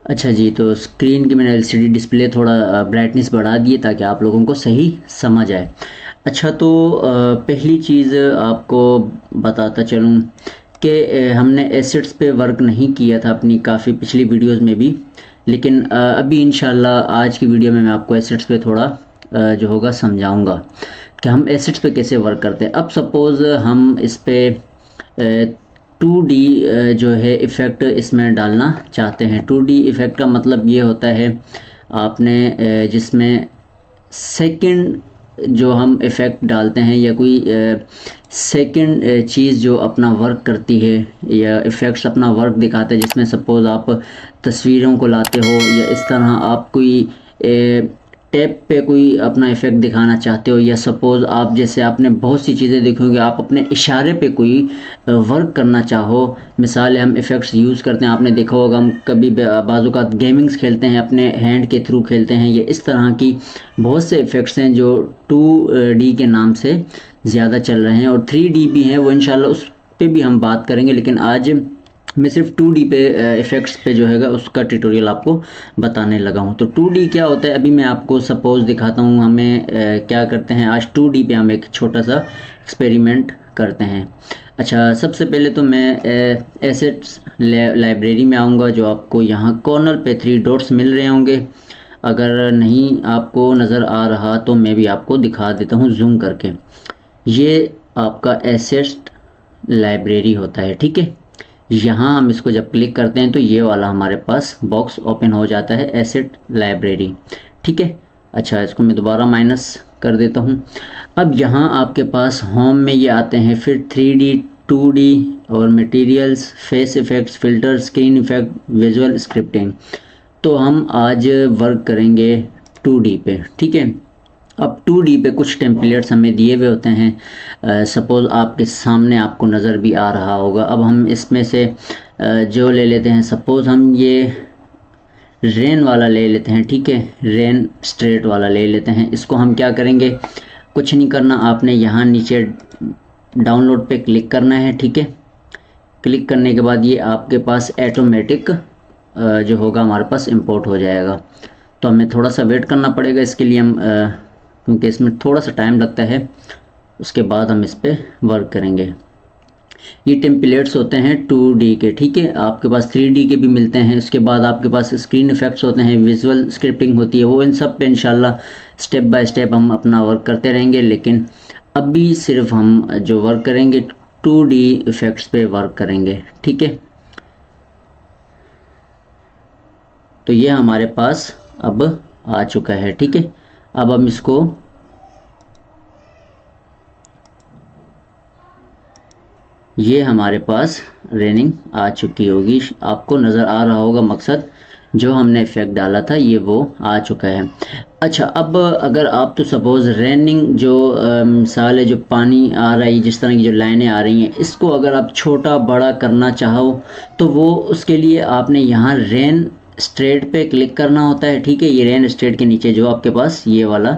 अच्छा जी, तो स्क्रीन की मैंने एलसीडी डिस्प्ले थोड़ा ब्राइटनेस बढ़ा दी है ताकि आप लोगों को सही समझ आए। अच्छा, तो पहली चीज़ आपको बताता चलूँ कि हमने एसेट्स पे वर्क नहीं किया था अपनी काफ़ी पिछली वीडियोस में भी, लेकिन अभी इंशाल्लाह आज की वीडियो में मैं आपको एसेट्स पे थोड़ा जो होगा समझाऊंगा कि हम एसेट्स पे कैसे वर्क करते हैं। अब सपोज़ हम इस पे 2D जो है इफ़ेक्ट इसमें डालना चाहते हैं। 2D इफ़ेक्ट का मतलब ये होता है आपने जिसमें सेकंड जो हम इफ़ेक्ट डालते हैं या कोई सेकंड चीज़ जो अपना वर्क करती है या इफ़ेक्ट्स अपना वर्क दिखाते हैं, जिसमें सपोज़ आप तस्वीरों को लाते हो या इस तरह आप कोई टैप पे कोई अपना इफ़ेक्ट दिखाना चाहते हो, या सपोज़ आप जैसे आपने बहुत सी चीज़ें देखी होंगी, आप अपने इशारे पे कोई वर्क करना चाहो। मिसाल है हम इफ़ेक्ट्स यूज़ करते हैं, आपने देखा होगा हम कभी बाज़-औक़ात गेमिंग्स खेलते हैं अपने हैंड के थ्रू खेलते हैं, या इस तरह की बहुत से इफ़ेक्ट्स हैं जो 2D के नाम से ज़्यादा चल रहे हैं, और 3D भी हैं, वो इंशाल्लाह उस पे भी हम बात करेंगे। लेकिन आज मैं सिर्फ 2D पे इफ़ेक्ट्स पे जो हैगा उसका ट्यूटोरियल आपको बताने लगा हूँ। तो 2D क्या होता है अभी मैं आपको सपोज़ दिखाता हूँ। हमें क्या करते हैं, आज 2D पे हम एक छोटा सा एक्सपेरिमेंट करते हैं। अच्छा, सबसे पहले तो मैं एसेट्स लाइब्रेरी में आऊँगा, जो आपको यहाँ कॉर्नर पे 3 डॉट्स मिल रहे होंगे। अगर नहीं आपको नज़र आ रहा तो मैं भी आपको दिखा देता हूँ जूम करके। ये आपका एसेट लाइब्रेरी होता है, ठीक है। यहाँ हम इसको जब क्लिक करते हैं तो ये वाला हमारे पास बॉक्स ओपन हो जाता है, एसेट लाइब्रेरी, ठीक है। अच्छा, इसको मैं दोबारा माइनस कर देता हूँ। अब यहाँ आपके पास होम में ये आते हैं, फिर 3D 2D और materials, face effects, filter, screen effect, visual scripting. तो हम आज वर्क करेंगे 2D पे, ठीक है। अब 2D पे कुछ टेम्पलेट्स हमें दिए हुए होते हैं, सपोज़ आपके सामने आपको नज़र भी आ रहा होगा। अब हम इसमें से जो ले लेते हैं, सपोज़ हम ये रेन वाला ले लेते हैं, ठीक है। रेन स्ट्रेट वाला ले लेते हैं। इसको हम क्या करेंगे, कुछ नहीं करना, आपने यहाँ नीचे डाउनलोड पे क्लिक करना है, ठीक है। क्लिक करने के बाद ये आपके पास ऑटोमेटिक जो होगा हमारे पास इंपोर्ट हो जाएगा। तो हमें थोड़ा सा वेट करना पड़ेगा इसके लिए, हम क्योंकि इसमें थोड़ा सा टाइम लगता है, उसके बाद हम इस पर वर्क करेंगे। ये टेम्पलेट्स होते हैं 2D के, ठीक है। आपके पास 3D के भी मिलते हैं। उसके बाद आपके पास स्क्रीन इफ़ेक्ट्स होते हैं, विजुअल स्क्रिप्टिंग होती है, वो इन सब पे इंशाल्लाह स्टेप बाय स्टेप हम अपना वर्क करते रहेंगे। लेकिन अभी सिर्फ हम जो वर्क करेंगे 2D इफ़ेक्ट्स पे वर्क करेंगे, ठीक है। तो ये हमारे पास अब आ चुका है, ठीक है। अब हम इसको ये हमारे पास रेनिंग आ चुकी होगी, आपको नज़र आ रहा होगा मकसद जो हमने इफ़ेक्ट डाला था ये वो आ चुका है। अच्छा, अब अगर आप तो सपोज़ रेनिंग जो मिसाल है, जो पानी आ रहा है, जिस तरह की जो लाइनें आ रही हैं, इसको अगर आप छोटा बड़ा करना चाहो तो वो उसके लिए आपने यहाँ रेन स्ट्रेट पे क्लिक करना होता है, ठीक है। ये रेन स्ट्रेट के नीचे जो आपके पास ये वाला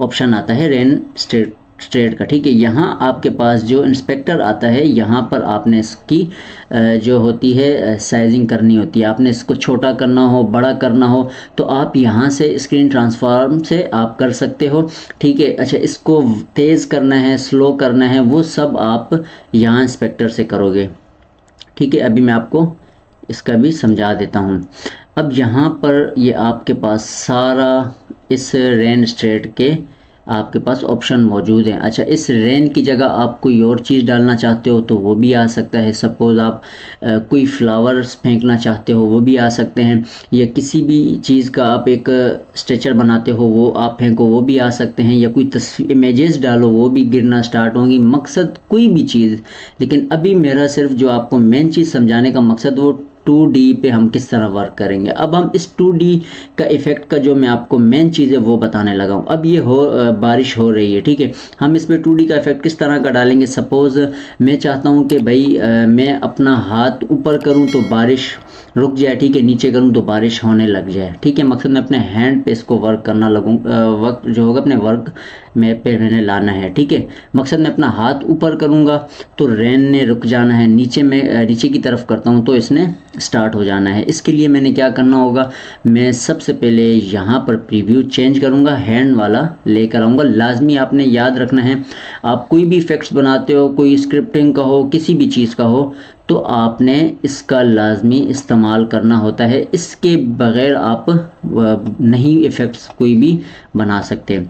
ऑप्शन आता है रेन स्ट्रेट का, ठीक है। यहाँ आपके पास जो इंस्पेक्टर आता है, यहाँ पर आपने इसकी जो होती है साइजिंग करनी होती है। आपने इसको छोटा करना हो, बड़ा करना हो, तो आप यहाँ से स्क्रीन ट्रांसफॉर्म से आप कर सकते हो, ठीक है। अच्छा, इसको तेज़ करना है, स्लो करना है, वो सब आप यहाँ इंस्पेक्टर से करोगे, ठीक है। अभी मैं आपको इसका भी समझा देता हूँ। अब यहाँ पर ये आपके पास सारा इस रेन स्ट्रेट के आपके पास ऑप्शन मौजूद हैं। अच्छा, इस रेन की जगह आप कोई और चीज़ डालना चाहते हो तो वो भी आ सकता है। सपोज़ आप कोई फ्लावर्स फेंकना चाहते हो वो भी आ सकते हैं, या किसी भी चीज़ का आप एक स्ट्रक्चर बनाते हो वो आप फेंको वो भी आ सकते हैं, या कोई तस्वीर इमेजेस डालो वो भी गिरना स्टार्ट होंगी। मकसद कोई भी चीज़, लेकिन अभी मेरा सिर्फ जो आपको मेन चीज़ समझाने का मकसद वो 2D पे हम किस तरह वर्क करेंगे। अब हम इस 2D का इफ़ेक्ट का जो मैं आपको मेन चीज़ है वो बताने लगा हूँ। अब ये बारिश हो रही है, ठीक है। हम इसमें 2D का इफ़ेक्ट किस तरह का डालेंगे। सपोज़ मैं चाहता हूँ कि भाई मैं अपना हाथ ऊपर करूँ तो बारिश रुक जाए, ठीक है। नीचे करूँ तो बारिश होने लग जाए, ठीक है। मकसद मैं अपने हैंड पे इसको वर्क करना लगूँ, वक्त जो होगा अपने वर्क में पे मैंने लाना है, ठीक है। मकसद मैं अपना हाथ ऊपर करूँगा तो रेन ने रुक जाना है, नीचे में नीचे की तरफ करता हूँ तो इसने स्टार्ट हो जाना है। इसके लिए मैंने क्या करना होगा, मैं सबसे पहले यहाँ पर प्रीव्यू चेंज करूँगा, हैंड वाला लेकर आऊँगा। लाजमी आपने याद रखना है, आप कोई भी इफ़ेक्ट्स बनाते हो, कोई स्क्रिप्टिंग का हो, किसी भी चीज़ का हो, तो आपने इसका लाजमी इस्तेमाल करना होता है। इसके बग़ैर आप नहीं इफ़ेक्ट्स कोई भी बना सकते।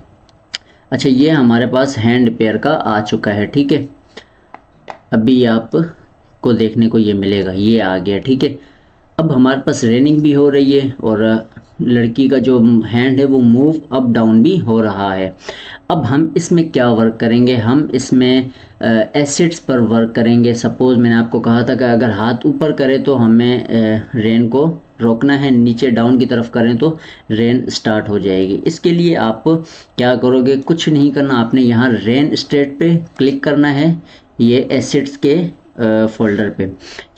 अच्छा, ये हमारे पास हैंड पेयर का आ चुका है, ठीक है। अभी आप को देखने को ये मिलेगा, ये आ गया, ठीक है। अब हमारे पास रेनिंग भी हो रही है और लड़की का जो हैंड है वो मूव अप डाउन भी हो रहा है। अब हम इसमें क्या वर्क करेंगे, हम इसमें एसिड्स पर वर्क करेंगे। सपोज़ मैंने आपको कहा था कि अगर हाथ ऊपर करें तो हमें रेन को रोकना है, नीचे डाउन की तरफ करें तो रेन स्टार्ट हो जाएगी। इसके लिए आप क्या करोगे, कुछ नहीं करना, आपने यहाँ रेन स्टेट पे क्लिक करना है, ये एसिड्स के फोल्डर पे।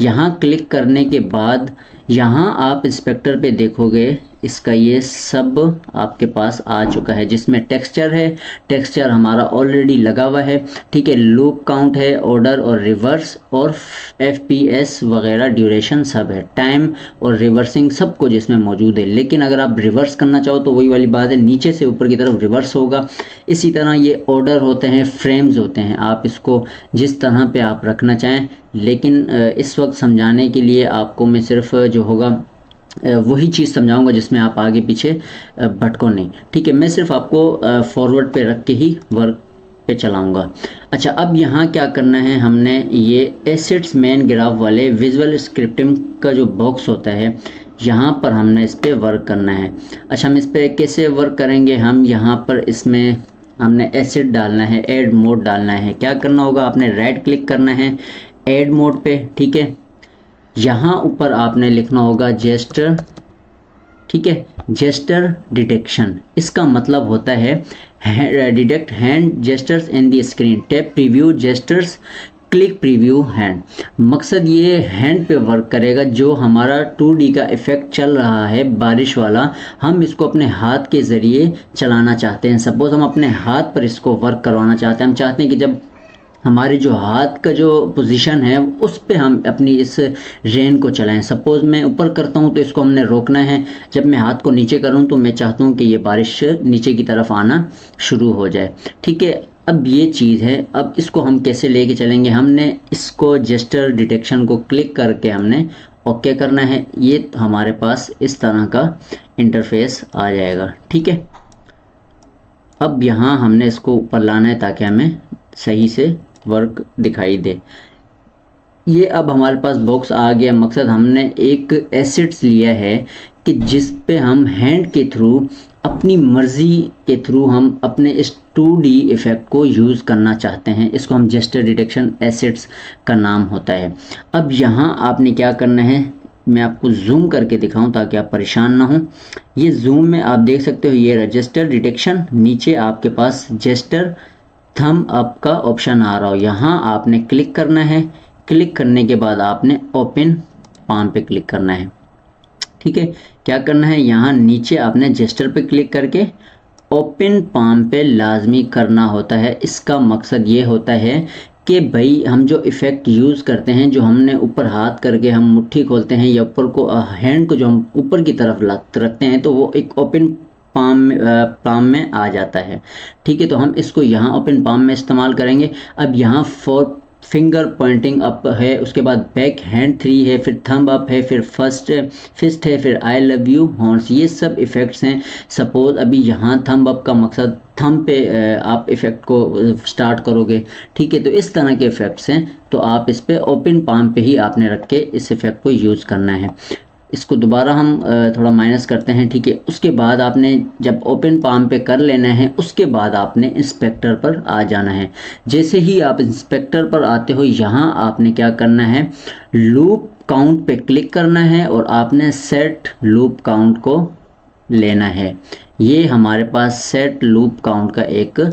यहाँ क्लिक करने के बाद यहाँ आप इंस्पेक्टर पे देखोगे, इसका ये सब आपके पास आ चुका है, जिसमें टेक्सचर है, टेक्सचर हमारा ऑलरेडी लगा हुआ है, ठीक है। लूप काउंट है, ऑर्डर और रिवर्स और FPS वगैरह, ड्यूरेशन सब है, टाइम और रिवर्सिंग सब कुछ इसमें मौजूद है। लेकिन अगर आप रिवर्स करना चाहो तो वही वाली बात है, नीचे से ऊपर की तरफ रिवर्स होगा। इसी तरह ये ऑर्डर होते हैं, फ्रेम्स होते हैं, आप इसको जिस तरह पे आप रखना चाहें। लेकिन इस वक्त समझाने के लिए आपको मैं सिर्फ जो होगा वही चीज़ समझाऊंगा जिसमें आप आगे पीछे भटको नहीं, ठीक है। मैं सिर्फ आपको फॉरवर्ड पे रख के ही वर्क पे चलाऊंगा। अच्छा, अब यहाँ क्या करना है, हमने ये एसिड्स मेन ग्राफ वाले विजुअल स्क्रिप्टिंग का जो बॉक्स होता है, यहाँ पर हमने इस पर वर्क करना है। अच्छा, हम इस पर कैसे वर्क करेंगे, हम यहाँ पर इसमें हमने एसिड डालना है, ऐड मोड डालना है। क्या करना होगा, आपने राइट क्लिक करना है ऐड मोड पे, ठीक है। यहाँ ऊपर आपने लिखना होगा जेस्टर, ठीक है, जेस्टर डिटेक्शन। इसका मतलब होता है detect hand gestures in the screen, tap preview gestures, click preview hand. मकसद ये हैंड पे वर्क करेगा, जो हमारा 2D का इफ़ेक्ट चल रहा है बारिश वाला, हम इसको अपने हाथ के ज़रिए चलाना चाहते हैं। सपोज़ हम अपने हाथ पर इसको वर्क करवाना चाहते हैं, हम चाहते हैं कि जब हमारे जो हाथ का जो पोजीशन है उस पे हम अपनी इस रेन को चलाएं। सपोज़ मैं ऊपर करता हूं तो इसको हमने रोकना है, जब मैं हाथ को नीचे करूं तो मैं चाहता हूं कि ये बारिश नीचे की तरफ आना शुरू हो जाए, ठीक है। अब ये चीज़ है, अब इसको हम कैसे लेके चलेंगे, हमने इसको जेस्चर डिटेक्शन को क्लिक करके हमने ओके करना है। ये हमारे पास इस तरह का इंटरफेस आ जाएगा, ठीक है। अब यहाँ हमने इसको ऊपर लाना है ताकि हमें सही से वर्क दिखाई दे। ये अब हमारे पास बॉक्स आ गया। मकसद हमने एक एसिड्स लिया है कि जिस पे हम हैंड के थ्रू, अपनी मर्ज़ी के थ्रू हम अपने इस 2D इफ़ेक्ट को यूज़ करना चाहते हैं। इसको हम जेस्चर डिटेक्शन एसिड्स का नाम होता है। अब यहाँ आपने क्या करना है, मैं आपको जूम करके दिखाऊं ताकि आप परेशान ना हो। ये जूम में आप देख सकते हो, ये रजिस्टर डिटेक्शन, नीचे आपके पास जेस्टर थंब अप का ऑप्शन आ रहा हो, यहाँ आपने क्लिक करना है। क्लिक करने के बाद आपने ओपन पाम पे क्लिक करना है, ठीक है। क्या करना है, यहाँ नीचे आपने जेस्टर पे क्लिक करके ओपन पाम पे लाजमी करना होता है। इसका मकसद ये होता है कि भाई हम जो इफ़ेक्ट यूज़ करते हैं, जो हमने ऊपर हाथ करके हम मुट्ठी खोलते हैं या ऊपर को हैंड को जो हम ऊपर की तरफ रखते हैं, तो वो एक ओपन पाम में आ जाता है, ठीक है। तो हम इसको यहाँ ओपन पाम में इस्तेमाल करेंगे। अब यहाँ फोर फिंगर पॉइंटिंग अप है, उसके बाद बैक हैंड 3 है, फिर थंब अप है, फिर फर्स्ट फिस्ट है, फिर आई लव यू हॉर्न्स, ये सब इफ़ेक्ट्स हैं। सपोज़ अभी यहाँ थंब अप का मकसद थंब पे आप इफ़ेक्ट को स्टार्ट करोगे, ठीक है। तो इस तरह के इफ़ेक्ट्स हैं, तो आप इस पर ओपन पाम पे ही आपने रख के इस इफ़ेक्ट को यूज़ करना है। इसको दोबारा हम थोड़ा माइनस करते हैं, ठीक है। उसके बाद आपने जब ओपन पाम पे कर लेना है, उसके बाद आपने इंस्पेक्टर पर आ जाना है। जैसे ही आप इंस्पेक्टर पर आते हो, यहाँ आपने क्या करना है, लूप काउंट पे क्लिक करना है और आपने सेट लूप काउंट को लेना है। ये हमारे पास सेट लूप काउंट का एक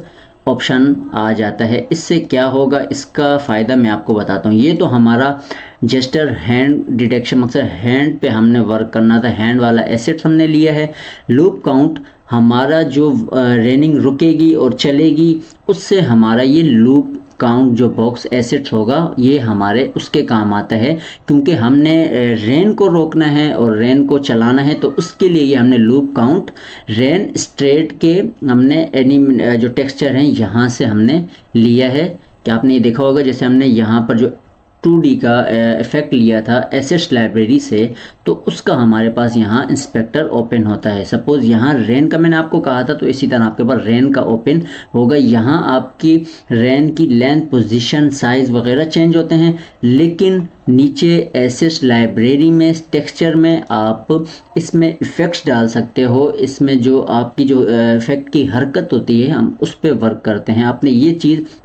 ऑप्शन आ जाता है। इससे क्या होगा, इसका फ़ायदा मैं आपको बताता हूँ। ये तो हमारा जेस्टर हैंड डिटेक्शन, मकसद हैंड पे हमने वर्क करना था, हैंड वाला एसेट हमने लिया है। लूप काउंट हमारा जो रेनिंग रुकेगी और चलेगी, उससे हमारा ये लूप काउंट जो बॉक्स एसेट्स होगा ये हमारे उसके काम आता है, क्योंकि हमने रेन को रोकना है और रेन को चलाना है, तो उसके लिए ये हमने लूप काउंट रेन स्ट्रेट के हमने जो टेक्सचर हैं यहाँ से हमने लिया है। कि आपने ये देखा होगा जैसे हमने यहाँ पर जो 2D का इफेक्ट लिया था एसेट्स लाइब्रेरी से, तो उसका हमारे पास यहाँ इंस्पेक्टर ओपन होता है। सपोज़ यहाँ रेन का मैंने आपको कहा था, तो इसी तरह आपके पास रेन का ओपन होगा। यहाँ आपकी रेन की लेंथ, पोजीशन, साइज़ वगैरह चेंज होते हैं, लेकिन नीचे एसेट्स लाइब्रेरी में टेक्सचर में आप इसमें इफ़ेक्ट्स डाल सकते हो। इसमें जो आपकी जो इफ़ेक्ट की हरकत होती है हम उस पर वर्क करते हैं। आपने ये चीज़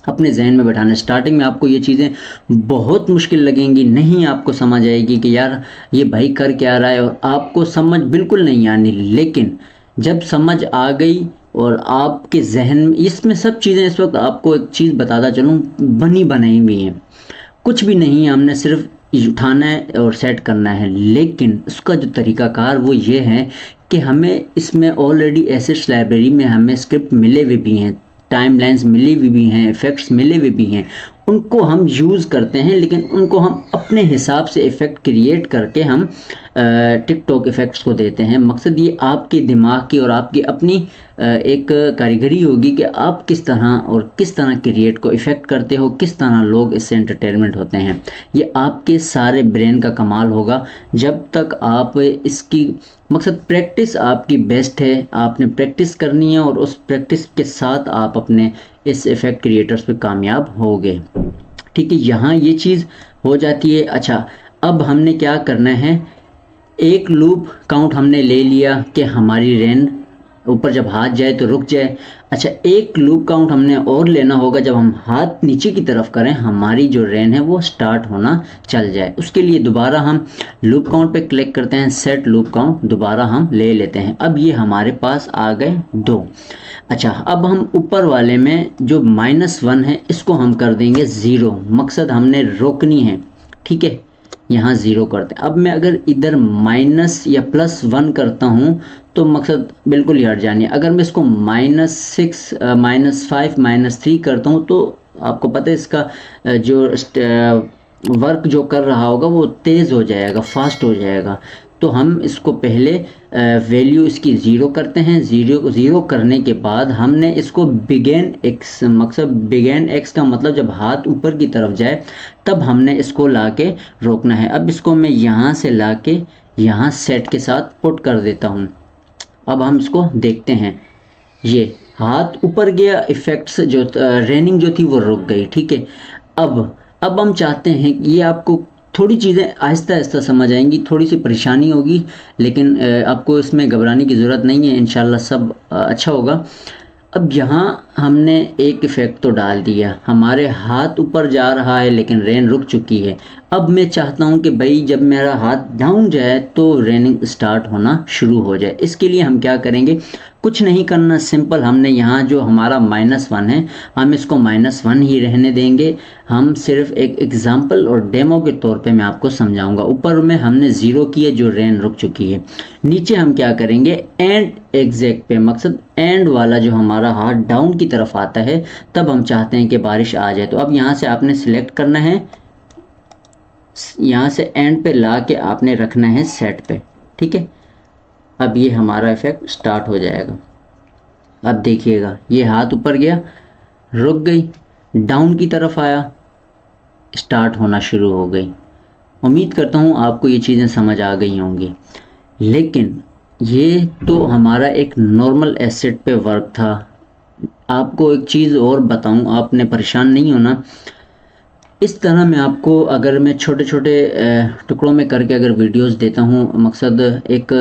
अपने जहन में बैठाना। स्टार्टिंग में आपको ये चीज़ें बहुत मुश्किल लगेंगी, नहीं आपको समझ आएगी कि यार ये भाई कर क्या रहा है, और आपको समझ बिल्कुल नहीं आनी। लेकिन जब समझ आ गई और आपके जहन में इसमें सब चीज़ें, इस वक्त आपको एक चीज़ बताता चलूँ, बनी बनाई हुई हैं, कुछ भी नहीं है, हमने सिर्फ उठाना है और सेट करना है। लेकिन उसका जो तरीकाकार वो ये है कि हमें इसमें ऑलरेडी एसेट्स लाइब्रेरी में हमें स्क्रिप्ट मिले हुए भी हैं, टाइमलाइंस मिली हुई भी हैं, इफ़ेक्ट्स मिले हुए भी हैं, उनको हम यूज़ करते हैं, लेकिन उनको हम अपने हिसाब से इफ़ेक्ट क्रिएट करके हम टिकटॉक इफ़ेक्ट्स को देते हैं। मकसद ये आपके दिमाग की और आपकी अपनी एक कारीगरी होगी कि आप किस तरह और किस तरह क्रिएट को इफ़ेक्ट करते हो, किस तरह लोग इससे एंटरटेनमेंट होते हैं। ये आपके सारे ब्रेन का कमाल होगा जब तक आप इसकी, मकसद प्रैक्टिस आपकी बेस्ट है, आपने प्रैक्टिस करनी है और उस प्रैक्टिस के साथ आप अपने इस इफ़ेक्ट क्रिएटर्स पे कामयाब होगे। ठीक है, यहाँ ये चीज़ हो जाती है। अच्छा, अब हमने क्या करना है, एक लूप काउंट हमने ले लिया कि हमारी रेन ऊपर जब हाथ जाए तो रुक जाए। अच्छा, एक लूप काउंट हमने और लेना होगा, जब हम हाथ नीचे की तरफ करें हमारी जो रेन है वो स्टार्ट होना चल जाए। उसके लिए दोबारा हम लूप काउंट पे क्लिक करते हैं, सेट लूप काउंट दोबारा हम ले लेते हैं। अब ये हमारे पास आ गए 2। अच्छा, अब हम ऊपर वाले में जो -1 है इसको हम कर देंगे 0। मकसद हमने रोकनी है, ठीक है, यहाँ 0 करते हैं। अब मैं अगर इधर माइनस या +1 करता हूँ तो मकसद बिल्कुल ही हट जानी है। अगर मैं इसको -6, -5, -3 करता हूँ तो आपको पता है इसका जो वर्क जो कर रहा होगा वो तेज़ हो जाएगा, फास्ट हो जाएगा। तो हम इसको पहले वैल्यू इसकी 0 करते हैं। 0 करने के बाद हमने इसको बिगेन एक्स, मकसद बिगेन एक्स का मतलब जब हाथ ऊपर की तरफ जाए तब हमने इसको लाके रोकना है। अब इसको मैं यहाँ से लाके यहाँ सेट के साथ पुट कर देता हूँ। अब हम इसको देखते हैं, ये हाथ ऊपर गया, इफ़ेक्ट्स जो रेनिंग जो थी वो रुक गई, ठीक है। अब हम चाहते हैं कि ये आपको थोड़ी चीज़ें आहिस्ता आहिस्ता समझ आएंगी, थोड़ी सी परेशानी होगी, लेकिन आपको इसमें घबराने की ज़रूरत नहीं है, इंशाल्लाह सब अच्छा होगा। अब यहाँ हमने एक इफ़ेक्ट तो डाल दिया, हमारे हाथ ऊपर जा रहा है लेकिन रेन रुक चुकी है। अब मैं चाहता हूँ कि भाई जब मेरा हाथ डाउन जाए तो रेनिंग स्टार्ट होना शुरू हो जाए। इसके लिए हम क्या करेंगे, कुछ नहीं करना, सिंपल हमने यहाँ जो हमारा -1 है हम इसको -1 ही रहने देंगे। हम सिर्फ एक एग्जांपल और डेमो के तौर पे मैं आपको समझाऊंगा। ऊपर में हमने 0 किया जो रेन रुक चुकी है। नीचे हम क्या करेंगे, एंड एग्जैक्ट पे, मकसद एंड वाला जो हमारा हाथ डाउन की तरफ आता है तब हम चाहते हैं कि बारिश आ जाए। तो अब यहाँ से आपने सिलेक्ट करना है, यहाँ से एंड पे ला के आपने रखना है सेट पे, ठीक है। अब ये हमारा इफेक्ट स्टार्ट हो जाएगा। अब देखिएगा ये हाथ ऊपर गया, रुक गई, डाउन की तरफ आया, स्टार्ट होना शुरू हो गई। उम्मीद करता हूँ आपको ये चीज़ें समझ आ गई होंगी। लेकिन ये तो हमारा एक नॉर्मल एसेट पे वर्क था। आपको एक चीज़ और बताऊँ, आपने परेशान नहीं होना। इस तरह मैं आपको, अगर मैं छोटे छोटे टुकड़ों में करके अगर वीडियोस देता हूँ, मकसद एक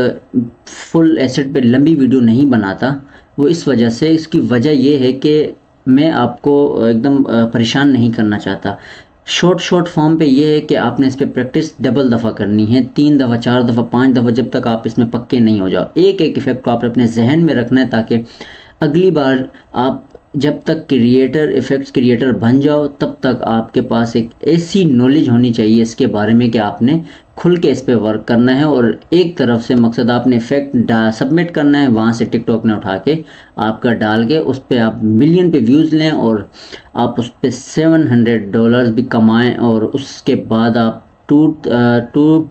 फुल एसेट पे लंबी वीडियो नहीं बनाता, वो इस वजह से, इसकी वजह ये है कि मैं आपको एकदम परेशान नहीं करना चाहता। शॉर्ट फॉर्म पे ये है कि आपने इस पर प्रैक्टिस डबल दफ़ा करनी है, 3 दफ़ा, 4 दफ़ा, 5 दफ़ा, जब तक आप इसमें पक्के नहीं हो जाओ। एक एक इफ़ेक्ट को आपने अपने जहन में रखना है ताकि अगली बार आप जब तक क्रिएटर इफ़ेक्ट्स क्रिएटर बन जाओ तब तक आपके पास एक ऐसी नॉलेज होनी चाहिए इसके बारे में कि आपने खुल के इस पे वर्क करना है, और एक तरफ से मकसद आपने इफेक्ट सबमिट करना है, वहाँ से टिकटॉक ने उठा के आपका डाल के उस पर आप मिलियन पे व्यूज़ लें और आप उस पर $700 भी कमाएं, और उसके बाद आप टू टू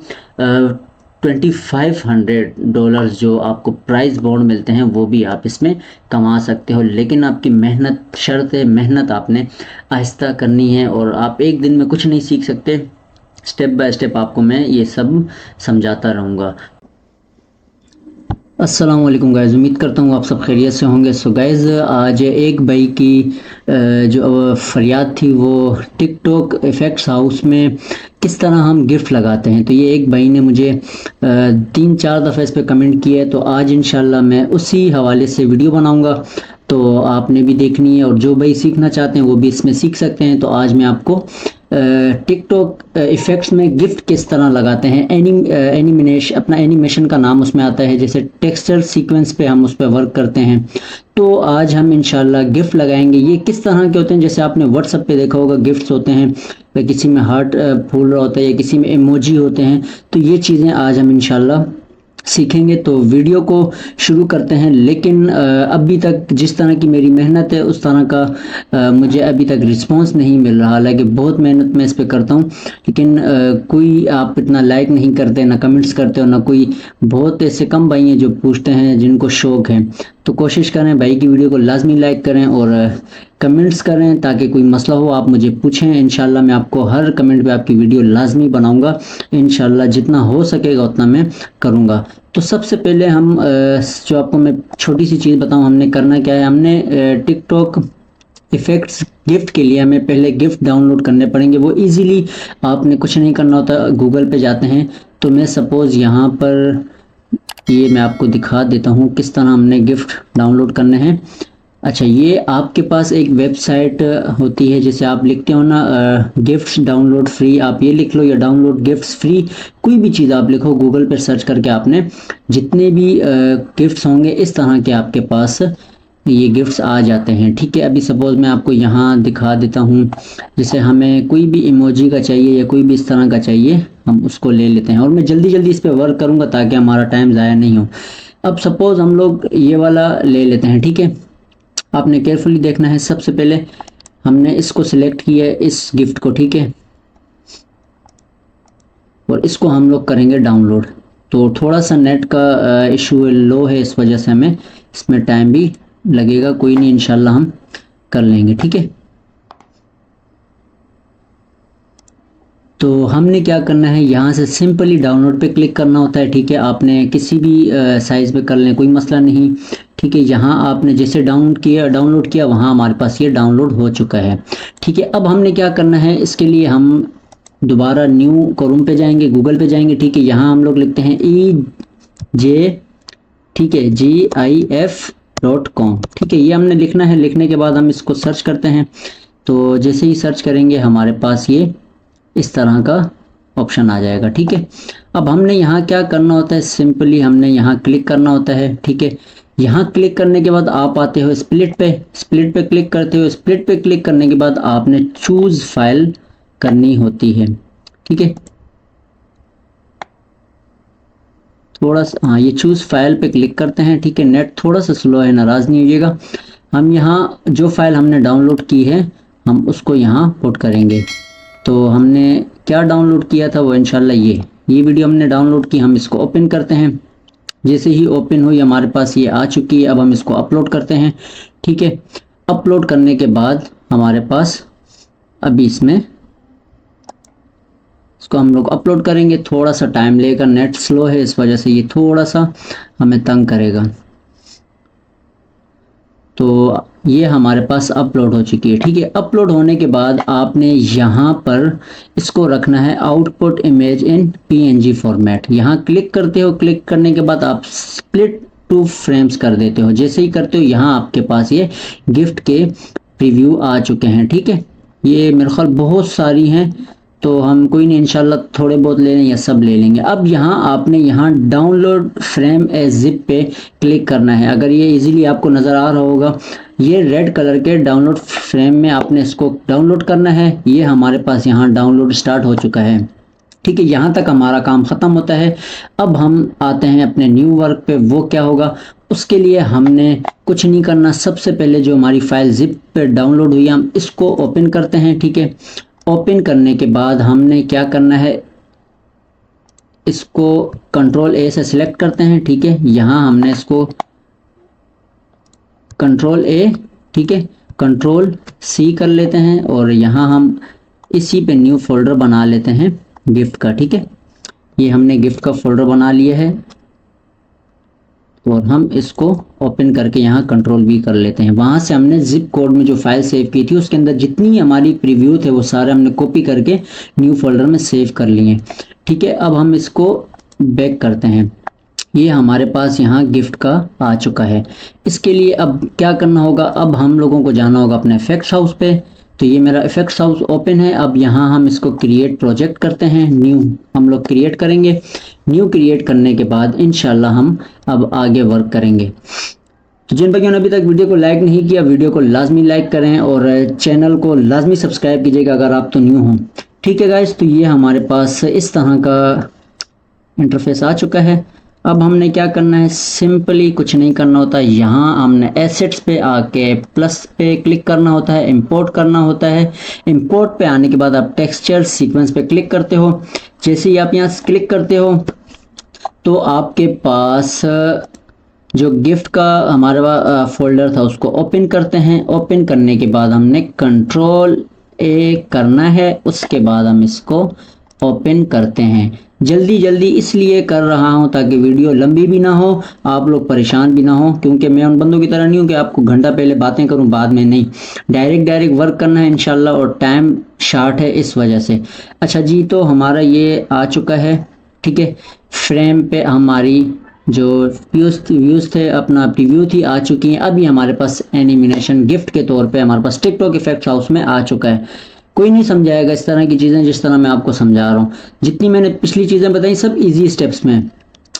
2500 जो आपको प्राइस बॉन्ड मिलते हैं वो भी आप इसमें कमा सकते हो। लेकिन आपकी मेहनत शर्त है, मेहनत आपने आहिस्ता करनी है, और आप एक दिन में कुछ नहीं सीख सकते। स्टेप बाय स्टेप आपको मैं ये सब समझाता रहूँगा। अस्सलाम वालेकुम गाइज़, उम्मीद करता हूँ आप सब खैरियत से होंगे। सो गाइज़, आज एक भाई की जो फरियाद थी वो टिकटॉक इफ़ेक्ट्स हाउस में किस तरह हम गिफ्ट लगाते हैं। तो ये एक भाई ने मुझे 3-4 दफ़े इस पर कमेंट किया है, तो आज इंशाल्लाह मैं उसी हवाले से वीडियो बनाऊँगा, तो आपने भी देखनी है, और जो भाई सीखना चाहते हैं वो भी इसमें सीख सकते हैं। तो आज मैं आपको टिकटॉक इफ़ेक्ट्स में गिफ्ट किस तरह लगाते हैं। अपना एनिमेशन का नाम उसमें आता है, जैसे टेक्सचर सीक्वेंस पे हम उस पर वर्क करते हैं। तो आज हम इंशाल्लाह गिफ्ट लगाएंगे। ये किस तरह के होते हैं, जैसे आपने व्हाट्सएप पे देखा होगा गिफ्ट्स होते हैं, या किसी में हार्ट फूल रहा होता है, या किसी में इमोजी होते हैं। तो ये चीज़ें आज हम इंशाल्लाह सीखेंगे। तो वीडियो को शुरू करते हैं। लेकिन अभी तक जिस तरह की मेरी मेहनत है उस तरह का मुझे अभी तक रिस्पांस नहीं मिल रहा। हालांकि बहुत मेहनत मैं इस पे करता हूँ, लेकिन कोई आप इतना लाइक नहीं करते, ना कमेंट्स करते हो, ना कोई। बहुत ऐसे कम भाई हैं जो पूछते हैं जिनको शौक़ है। तो कोशिश करें भाई की वीडियो को लाजमी लाइक करें और कमेंट्स करें, ताकि कोई मसला हो आप मुझे पूछें। इंशाल्लाह मैं आपको हर कमेंट पे आपकी वीडियो लाजमी बनाऊंगा। इंशाल्लाह जितना हो सकेगा उतना मैं करूंगा। तो सबसे पहले हम जो आपको मैं छोटी सी चीज़ बताऊं, हमने करना क्या है। हमने टिकटॉक इफ़ेक्ट्स गिफ्ट के लिए हमें पहले गिफ्ट डाउनलोड करने पड़ेंगे। वो इजीली आपने कुछ नहीं करना होता, गूगल पे जाते हैं। तो मैं सपोज़ यहाँ पर ये मैं आपको दिखा देता हूँ किस तरह हमने गिफ्ट डाउनलोड करने हैं। अच्छा, ये आपके पास एक वेबसाइट होती है, जैसे आप लिखते हो ना गिफ्ट्स डाउनलोड फ्री, आप ये लिख लो, या डाउनलोड गिफ्ट्स फ्री, कोई भी चीज़ आप लिखो गूगल पर सर्च करके। आपने जितने भी गिफ्ट्स होंगे इस तरह के आपके पास ये गिफ्ट्स आ जाते हैं। ठीक है, अभी सपोज़ मैं आपको यहाँ दिखा देता हूँ। जैसे हमें कोई भी इमोजी का चाहिए या कोई भी इस तरह का चाहिए, हम उसको ले लेते हैं, और मैं जल्दी जल्दी इस पर वर्क करूँगा ताकि हमारा टाइम ज़ाया नहीं हो। अब सपोज़ हम लोग ये वाला ले लेते हैं। ठीक है, आपने केयरफुली देखना है। सबसे पहले हमने इसको सिलेक्ट किया है, इस गिफ्ट को। ठीक है, और इसको हम लोग करेंगे डाउनलोड। तो थोड़ा सा नेट का इशू लो है, इस वजह से हमें इसमें टाइम भी लगेगा। कोई नहीं, इंशाल्लाह हम कर लेंगे। ठीक है, तो हमने क्या करना है, यहाँ से सिंपली डाउनलोड पे क्लिक करना होता है। ठीक है, आपने किसी भी साइज़ पे कर लें, कोई मसला नहीं। ठीक है, यहाँ आपने जैसे डाउनलोड किया वहाँ हमारे पास ये डाउनलोड हो चुका है। ठीक है, अब हमने क्या करना है, इसके लिए हम दोबारा न्यू क्रोम पे जाएंगे, गूगल पे जाएंगे। ठीक है, यहाँ हम लोग लिखते हैं EJ, ठीक है, GIF.com। ठीक है, ये हमने लिखना है। लिखने के बाद हम इसको सर्च करते हैं। तो जैसे ही सर्च करेंगे हमारे पास ये इस तरह का ऑप्शन आ जाएगा। ठीक है, अब हमने यहाँ क्या करना होता है, सिंपली हमने यहाँ क्लिक करना होता है। ठीक है, यहाँ क्लिक करने के बाद आप आते हो स्प्लिट पे। स्प्लिट पे क्लिक करते हो। स्प्लिट पे क्लिक करने के बाद आपने चूज़ फाइल करनी होती है। ठीक है, थोड़ा सा, हाँ, ये चूज़ फाइल पे क्लिक करते हैं। ठीक है, नेट थोड़ा सा स्लो है, नाराज़ नहीं होइएगा। हम यहाँ जो फाइल हमने डाउनलोड की है हम उसको यहाँ पुट करेंगे। तो हमने क्या डाउनलोड किया था वो इंशाल्लाह ये वीडियो हमने डाउनलोड की। हम इसको ओपन करते हैं। जैसे ही ओपन हुई हमारे पास ये आ चुकी है। अब हम इसको अपलोड करते हैं। ठीक है, अपलोड करने के बाद हमारे पास अभी इसमें इसको हम लोग अपलोड करेंगे। थोड़ा सा टाइम लेगा, नेट स्लो है इस वजह से ये थोड़ा सा हमें तंग करेगा। तो ये हमारे पास अपलोड हो चुकी है। ठीक है, अपलोड होने के बाद आपने यहाँ पर इसको रखना है output image in PNG format. यहाँ क्लिक करते हो। क्लिक करने के बाद आप स्प्लिट टू फ्रेम्स कर देते हो। जैसे ही करते हो यहाँ आपके पास ये गिफ्ट के प्रीव्यू आ चुके हैं। ठीक है, ये मेरे ख्याल बहुत सारी हैं, तो हम कोई नहीं, इंशाल्लाह थोड़े बहुत ले लें या सब ले लेंगे। अब यहाँ आपने यहाँ डाउनलोड फ्रेम एज जिप पे क्लिक करना है। अगर ये इजीली आपको नज़र आ रहा होगा, ये रेड कलर के डाउनलोड फ्रेम में आपने इसको डाउनलोड करना है। ये हमारे पास यहाँ डाउनलोड स्टार्ट हो चुका है, ठीक है। यहाँ तक हमारा काम ख़त्म होता है। अब हम आते हैं अपने न्यू वर्क पे। वो क्या होगा, उसके लिए हमने कुछ नहीं करना। सबसे पहले जो हमारी फाइल जिप पे डाउनलोड हुई, हम इसको ओपन करते हैं, ठीक है। ओपन करने के बाद हमने क्या करना है, इसको कंट्रोल ए से सिलेक्ट करते हैं, ठीक है। यहाँ हमने इसको कंट्रोल ए, ठीक है, कंट्रोल सी कर लेते हैं और यहाँ हम इसी पे न्यू फोल्डर बना लेते हैं गिफ्ट का, ठीक है। ये हमने गिफ्ट का फोल्डर बना लिया है और हम इसको ओपन करके यहाँ कंट्रोल भी कर लेते हैं। वहाँ से हमने जिप कोड में जो फाइल सेव की थी उसके अंदर जितनी हमारी प्रीव्यू थे वो सारे हमने कॉपी करके न्यू फोल्डर में सेव कर लिए, ठीक है। अब हम इसको बैक करते हैं। ये हमारे पास यहाँ गिफ्ट का आ चुका है। इसके लिए अब क्या करना होगा, अब हम लोगों को जाना होगा अपने इफेक्ट्स हाउस पे। तो ये मेरा इफेक्ट्स हाउस ओपन है। अब यहाँ हम इसको क्रिएट प्रोजेक्ट करते हैं, न्यू हम लोग क्रिएट करेंगे। न्यू क्रिएट करने के बाद इंशाल्लाह हम अब आगे वर्क करेंगे। तो जिन भाइयों ने अभी तक वीडियो को लाइक नहीं किया, वीडियो को लाजमी लाइक करें और चैनल को लाजमी सब्सक्राइब कीजिएगा अगर आप तो न्यू हों, ठीक है गाइस। तो ये हमारे पास इस तरह का इंटरफेस आ चुका है। अब हमने क्या करना है, सिंपली कुछ नहीं करना होता। यहाँ हमने एसेट्स पे आके प्लस पे क्लिक करना होता है, इंपोर्ट करना होता है। इंपोर्ट पे आने के बाद आप टेक्सचर सीक्वेंस पे क्लिक करते हो। जैसे ही आप यहाँ क्लिक करते हो तो आपके पास जो गिफ्ट का हमारा फोल्डर था उसको ओपन करते हैं। ओपन करने के बाद हमने कंट्रोल ए करना है, उसके बाद हम इसको ओपन करते हैं। जल्दी जल्दी इसलिए कर रहा हूं ताकि वीडियो लंबी भी ना हो, आप लोग परेशान भी ना हो, क्योंकि मैं उन बंदों की तरह नहीं हूं कि आपको घंटा पहले बातें करूं बाद में नहीं। डायरेक्ट वर्क करना है इंशाल्लाह और टाइम शार्ट है इस वजह से। अच्छा जी, तो हमारा ये आ चुका है, ठीक है। फ्रेम पे हमारी जो व्यूज़ थे, अपना प्रीव्यू थी, आ चुकी हैं। अभी हमारे पास एनिमेशन गिफ्ट के तौर पे हमारे पास टिकटॉक इफेक्ट्स हाउस में आ चुका है। कोई नहीं समझाएगा इस तरह की चीज़ें जिस तरह मैं आपको समझा रहा हूँ। जितनी मैंने पिछली चीज़ें बताई सब इजी स्टेप्स में,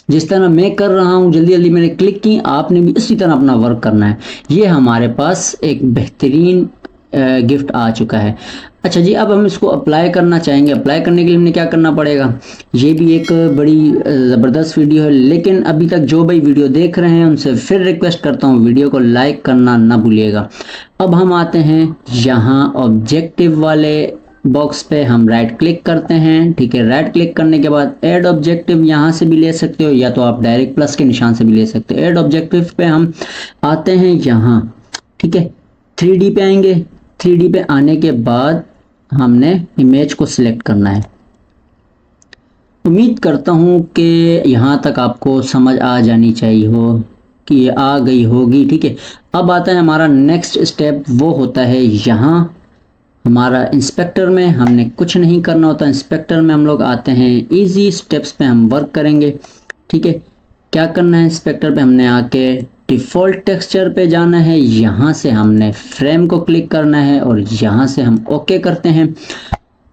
जिस तरह मैं कर रहा हूँ, जल्दी जल्दी मैंने क्लिक की, आपने भी इसी तरह अपना वर्क करना है। ये हमारे पास एक बेहतरीन गिफ्ट आ चुका है। अच्छा जी, अब हम इसको अप्लाई करना चाहेंगे। अप्लाई करने के लिए हमने क्या करना पड़ेगा, ये भी एक बड़ी ज़बरदस्त वीडियो है, लेकिन अभी तक जो भाई वीडियो देख रहे हैं उनसे फिर रिक्वेस्ट करता हूँ वीडियो को लाइक करना ना भूलिएगा। अब हम आते हैं यहाँ ऑब्जेक्टिव वाले बॉक्स पे, हम राइट क्लिक करते हैं, ठीक है। राइट क्लिक करने के बाद ऐड ऑब्जेक्टिव यहाँ से भी ले सकते हो या तो आप डायरेक्ट प्लस के निशान से भी ले सकते हो। ऐड ऑब्जेक्टिव पे हम आते हैं यहाँ, ठीक है। 3D पे आएंगे। 3D पे आने के बाद हमने इमेज को सिलेक्ट करना है। उम्मीद करता हूँ कि यहाँ तक आपको समझ आ जानी चाहिए हो कि ये आ गई होगी, ठीक है। अब आता है हमारा नेक्स्ट स्टेप, वो होता है यहाँ हमारा इंस्पेक्टर में। हमने कुछ नहीं करना होता। इंस्पेक्टर में हम लोग आते हैं, इजी स्टेप्स पे हम वर्क करेंगे, ठीक है। क्या करना है, इंस्पेक्टर पे हमने आके डिफ़ॉल्ट टेक्सचर पे जाना है। यहाँ से हमने फ्रेम को क्लिक करना है और यहाँ से हम ओके करते हैं।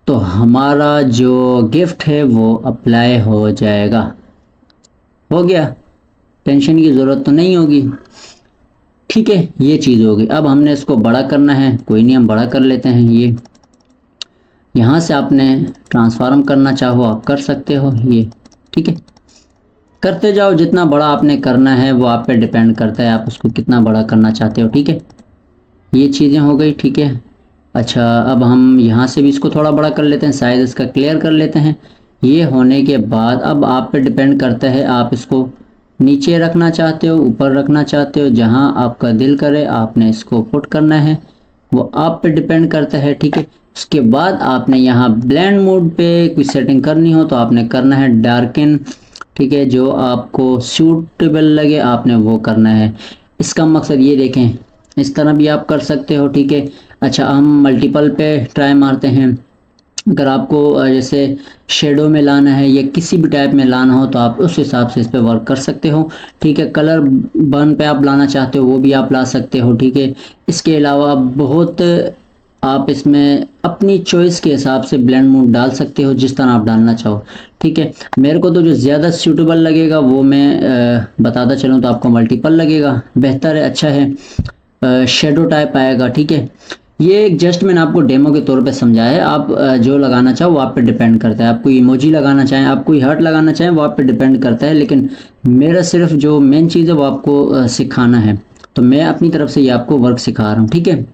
तो हमारा जो गिफ्ट है वो अप्लाई हो जाएगा। हो गया, टेंशन की ज़रूरत तो नहीं होगी, ठीक है। ये चीज़ होगी। अब हमने इसको बड़ा करना है, कोई नहीं हम बड़ा कर लेते हैं। ये यहाँ से आपने ट्रांसफॉर्म करना चाहो आप कर सकते हो, ये ठीक है। करते जाओ, जितना बड़ा आपने करना है वो आप पे डिपेंड करता है, आप उसको कितना बड़ा करना चाहते हो, ठीक है। ये चीज़ें हो गई, ठीक है। अच्छा, अब हम यहाँ से भी इसको थोड़ा बड़ा कर लेते हैं, साइज़ इसका क्लियर कर लेते हैं। ये होने के बाद अब आप पे डिपेंड करता है, आप इसको नीचे रखना चाहते हो, ऊपर रखना चाहते हो, जहाँ आपका दिल करे आपने इसको पुट करना है, वो आप पे डिपेंड करता है, ठीक है। उसके बाद आपने यहाँ ब्लेंड मोड पे कोई सेटिंग करनी हो तो आपने करना है डार्कन, ठीक है। जो आपको सूटेबल लगे आपने वो करना है। इसका मकसद ये देखें, इस तरह भी आप कर सकते हो, ठीक है। अच्छा, हम मल्टीपल पे ट्राई मारते हैं। अगर आपको जैसे शेडो में लाना है या किसी भी टाइप में लाना हो तो आप उस हिसाब से इस पे वर्क कर सकते हो, ठीक है। कलर बर्न पे आप लाना चाहते हो वो भी आप ला सकते हो, ठीक है। इसके अलावा बहुत आप इसमें अपनी चॉइस के हिसाब से ब्लेंड मोड डाल सकते हो जिस तरह आप डालना चाहो। ठीक है, मेरे को तो जो ज़्यादा सूटेबल लगेगा वो मैं बताता चलूँ, तो आपको मल्टीपल लगेगा, बेहतर है, अच्छा है। शेडो टाइप आएगा। ठीक है, ये एक जस्ट मैंने आपको डेमो के तौर पे समझाया है। आप जो लगाना चाहो वो आप पे डिपेंड करता है। आप कोई इमोजी लगाना चाहें, आप कोई हार्ट लगाना चाहें, वो आप पे डिपेंड करता है। लेकिन मेरा सिर्फ जो मेन चीज़ है वो आपको सिखाना है, तो मैं अपनी तरफ से ये आपको वर्क सिखा रहा हूँ। ठीक है,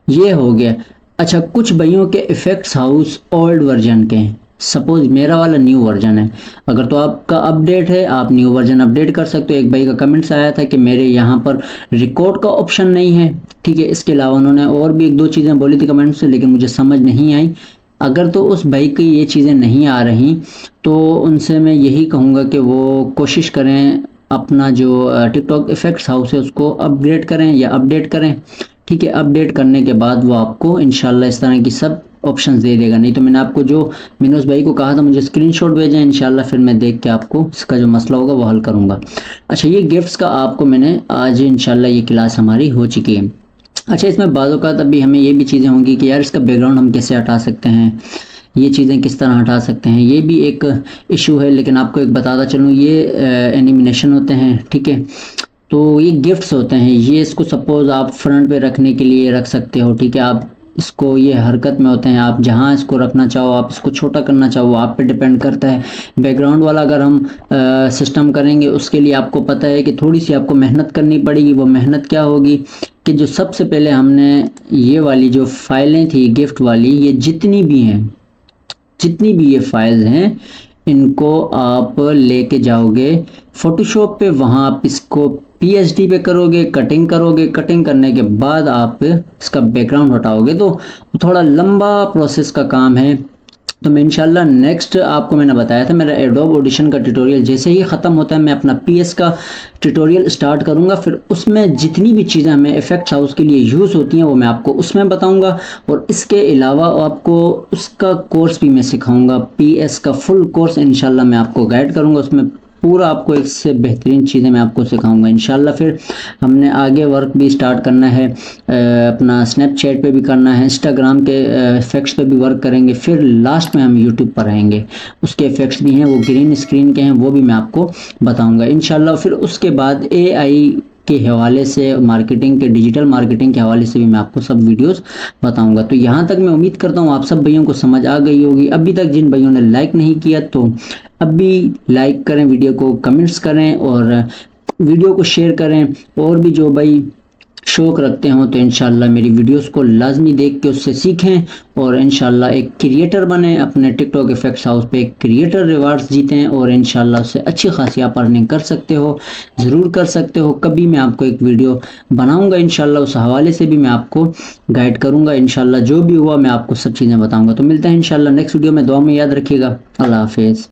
ये हो गया। अच्छा, कुछ भाइयों के इफेक्ट्स हाउस ओल्ड वर्जन के हैं, सपोज मेरा वाला न्यू वर्जन है, अगर तो आपका अपडेट है आप न्यू वर्जन अपडेट कर सकते हो। एक भाई का कमेंट्स आया था कि मेरे यहाँ पर रिकॉर्ड का ऑप्शन नहीं है। ठीक है, इसके अलावा उन्होंने और भी एक दो चीज़ें बोली थी कमेंट्स से, लेकिन मुझे समझ नहीं आई। अगर तो उस भाई की ये चीज़ें नहीं आ रही तो उनसे मैं यही कहूँगा कि वो कोशिश करें अपना जो टिकटॉक इफेक्ट्स हाउस है उसको अपग्रेड करें या अपडेट करें। ठीक है, अपडेट करने के बाद वो आपको इंशाल्लाह इस तरह की सब ऑप्शंस दे देगा। नहीं तो मैंने आपको जो मिनोस भाई को कहा था मुझे स्क्रीनशॉट भेजें, इंशाल्लाह फिर मैं देख के आपको इसका जो मसला होगा वो हल करूँगा। अच्छा, ये गिफ्ट्स का आपको मैंने आज इंशाल्लाह ये क्लास हमारी हो चुकी है। अच्छा, इसमें बाज़ औक़ात अभी हमें ये भी चीज़ें होंगी कि यार इसका बैकग्राउंड हम कैसे हटा सकते हैं, ये चीज़ें किस तरह हटा सकते हैं, ये भी एक इशू है। लेकिन आपको एक बताता चलूँ, ये एनिमेशन होते हैं। ठीक है, तो ये गिफ्ट्स होते हैं, ये इसको सपोज आप फ्रंट पे रखने के लिए रख सकते हो। ठीक है, आप इसको, ये हरकत में होते हैं, आप जहाँ इसको रखना चाहो, आप इसको छोटा करना चाहो वो आप पे डिपेंड करता है। बैकग्राउंड वाला अगर हम सिस्टम करेंगे उसके लिए आपको पता है कि थोड़ी सी आपको मेहनत करनी पड़ेगी। वो मेहनत क्या होगी कि जो सबसे पहले हमने ये वाली जो फाइलें थी गिफ्ट वाली, ये जितनी भी ये फाइल्स हैं इनको आप लेके जाओगे फोटोशॉप पे, वहाँ आप इसको पीएचडी पे करोगे, कटिंग करोगे, कटिंग करने के बाद आप इसका बैकग्राउंड हटाओगे, तो थोड़ा लंबा प्रोसेस का काम है। तो मैं इंशाल्लाह नेक्स्ट, आपको मैंने बताया था मेरा एडोब ऑडिशन का ट्यूटोरियल जैसे ही ख़त्म होता है मैं अपना पीएस का ट्यूटोरियल स्टार्ट करूंगा। फिर उसमें जितनी भी चीज़ें हमें इफेक्ट्स हाउस के लिए यूज़ होती हैं वो मैं आपको उसमें बताऊंगा, और इसके अलावा आपको उसका कोर्स भी मैं सिखाऊंगा। पीएस का फुल कोर्स इंशाल्लाह मैं आपको गाइड करूंगा, उसमें पूरा आपको इससे बेहतरीन चीज़ें मैं आपको सिखाऊंगा इंशाल्लाह। फिर हमने आगे वर्क भी स्टार्ट करना है, अपना स्नैपचैट पे भी करना है, इंस्टाग्राम के इफेक्ट्स पे भी वर्क करेंगे, फिर लास्ट में हम यूट्यूब पर रहेंगे। उसके इफेक्ट्स भी हैं, वो ग्रीन स्क्रीन के हैं, वो भी मैं आपको बताऊंगा इंशाल्लाह। फिर उसके बाद एआई के हवाले से, मार्केटिंग के, डिजिटल मार्केटिंग के हवाले से भी मैं आपको सब वीडियोस बताऊंगा। तो यहाँ तक मैं उम्मीद करता हूँ आप सब भाइयों को समझ आ गई होगी। अभी तक जिन भाइयों ने लाइक नहीं किया तो अभी लाइक करें वीडियो को, कमेंट्स करें और वीडियो को शेयर करें। और भी जो भाई शौक़ रखते हो तो इंशाल्लाह मेरी वीडियोस को लाजमी देख के उससे सीखें और इंशाल्लाह एक क्रिएटर बने, अपने टिकटॉक इफेक्ट्स हाउस पे एक क्रिएटर रिवार्ड्स जीतें और इंशाल्लाह उससे अच्छी खासी आप अर्निंग कर सकते हो, ज़रूर कर सकते हो। कभी मैं आपको एक वीडियो बनाऊंगा इंशाल्लाह, उस हवाले से भी मैं आपको गाइड करूंगा इंशाल्लाह। जो भी हुआ मैं आपको सब चीज़ें बताऊंगा। तो मिलते हैं इंशाल्लाह नेक्स्ट वीडियो में, दुआ में याद रखिएगा। अल्लाह हाफिज़।